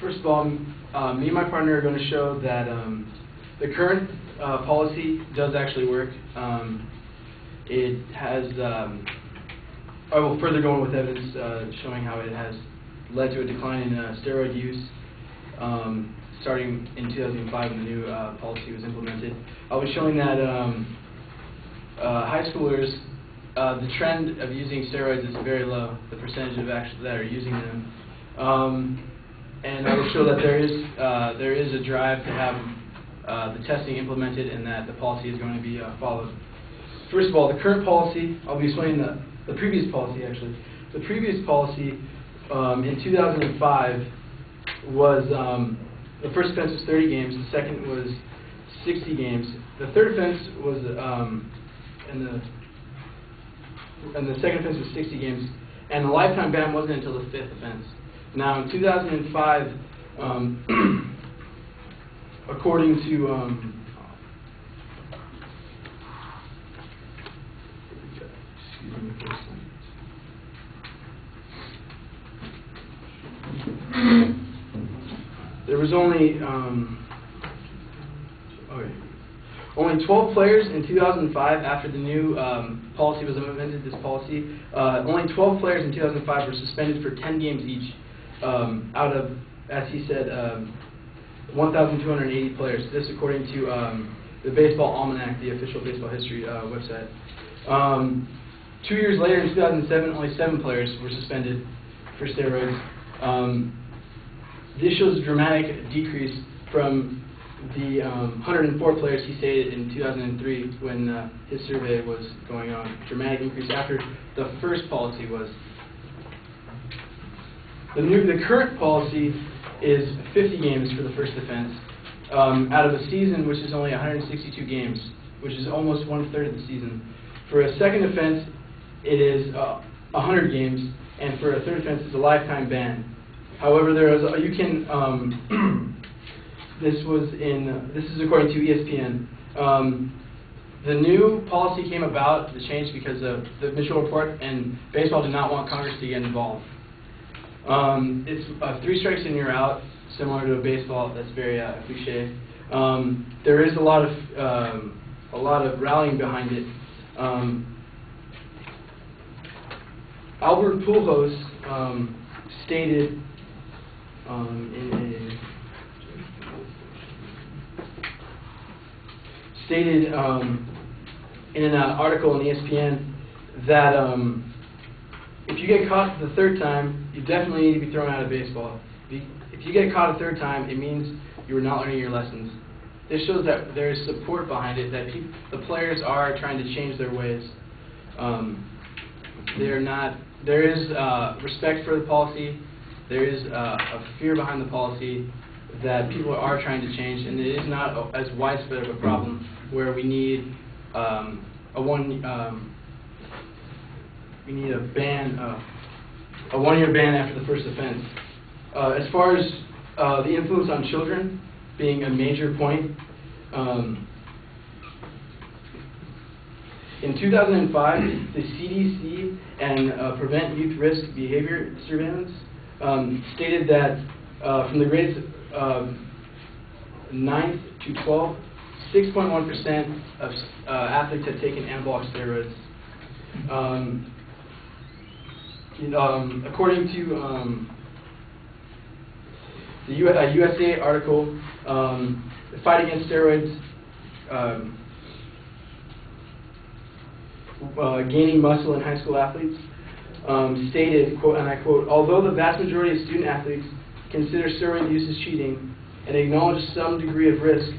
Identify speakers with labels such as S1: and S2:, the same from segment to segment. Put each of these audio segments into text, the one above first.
S1: First of all, me and my partner are going to show that the current policy does actually work. It has, I will further go on with evidence showing how it has led to a decline in steroid use starting in 2005 when the new policy was implemented. I'll be showing that high schoolers, the trend of using steroids is very low, the percentage of actually that are using them. And I will show that there is a drive to have the testing implemented and that the policy is going to be followed. First of all, the current policy, I'll be explaining the previous policy actually. The previous policy in 2005 was, the first offense was 30 games, the second was 60 games. The third offense was, and the second offense was 60 games, and the lifetime ban wasn't until the fifth offense. Now, in 2005, according to there was only 12 players in 2005 after the new policy was implemented. This policy, only 12 players in 2005 were suspended for 10 games each. Out of, as he said, 1,280 players. This according to the Baseball Almanac, the official baseball history website. 2 years later, in 2007, only 7 players were suspended for steroids. This shows a dramatic decrease from the 104 players he stated in 2003 when his survey was going on. Dramatic increase after the first policy was. The current policy is 50 games for the first offense, out of a season which is only 162 games, which is almost 1/3 of the season. For a second offense, it is 100 games, and for a third offense, it's a lifetime ban. However, there is you can. This is according to ESPN. The new policy came about, the change, because of the Mitchell report, and baseball did not want Congress to get involved. It's 3 strikes and you're out, similar to a baseball. That's very cliche. There is a lot of rallying behind it. Albert Pujols stated in an article in ESPN that if you get caught the third time, you definitely need to be thrown out of baseball. If you get caught a third time, it means you are not learning your lessons. This shows that there is support behind it, that the players are trying to change their ways. There is respect for the policy. There is a fear behind the policy that people are trying to change, and it is not as widespread of a problem where we need a one-year ban after the first offense. As far as the influence on children being a major point, in 2005, the CDC and Prevent Youth Risk Behavior Surveillance stated that from the grades 9th to 12th, 6.1% of athletes had taken anabolic steroids. According to the USA article, the fight against steroids, gaining muscle in high school athletes, stated, quote, and I quote, "Although the vast majority of student athletes consider steroid use as cheating and acknowledge some degree of risk,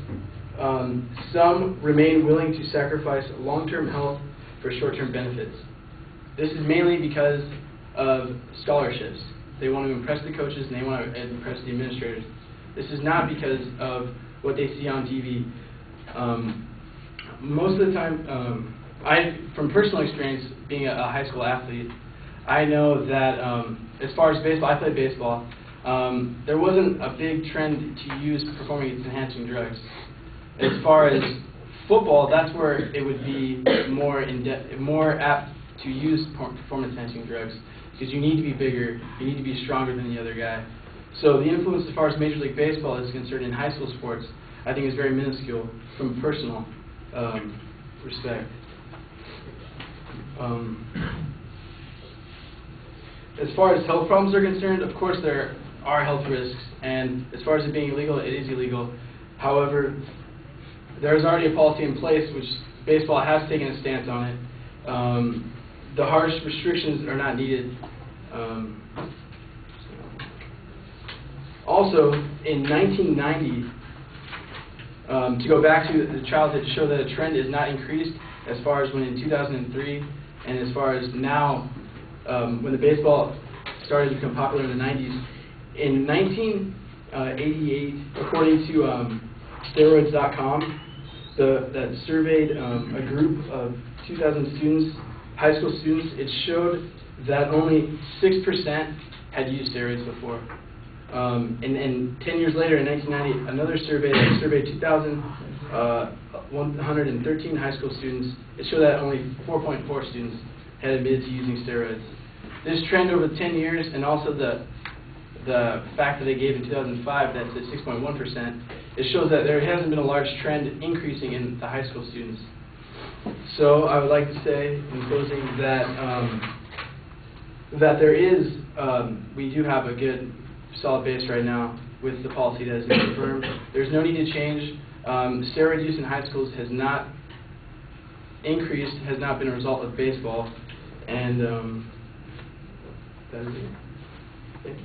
S1: some remain willing to sacrifice long-term health for short-term benefits. This is mainly because of scholarships. They want to impress the coaches and they want to impress the administrators. This is not because of what they see on TV. Most of the time, from personal experience, being a high school athlete, I know that as far as baseball, I played baseball. There wasn't a big trend to use performance-enhancing drugs. As far as football, that's where it would be more apt to use performance-enhancing drugs, because you need to be bigger, you need to be stronger than the other guy. So the influence as far as Major League Baseball is concerned in high school sports, I think is very minuscule from personal respect. As far as health problems are concerned, of course there are health risks, and as far as it being illegal, it is illegal. However, there is already a policy in place which baseball has taken a stance on it. The harsh restrictions are not needed. Also, in 1990, to go back to the childhood, to show that a trend is not increased as far as when in 2003 and as far as now, when the baseball started to become popular in the 90s. In 1988, according to Steroids.com, that surveyed a group of 2,000 students, high school students, it showed that only 6% had used steroids before. And 10 years later, in 1990, another survey that surveyed 2,113 high school students, it showed that only 4.4 students had admitted to using steroids. This trend over 10 years, and also the fact that they gave in 2005, that's at 6.1%, it shows that there hasn't been a large trend increasing in the high school students. So I would like to say, in closing, that that there is, we do have a good, solid base right now with the policy that has been confirmed. There's no need to change. Steroid use in high schools has not increased, has not been a result of baseball, and that is it. Thank you.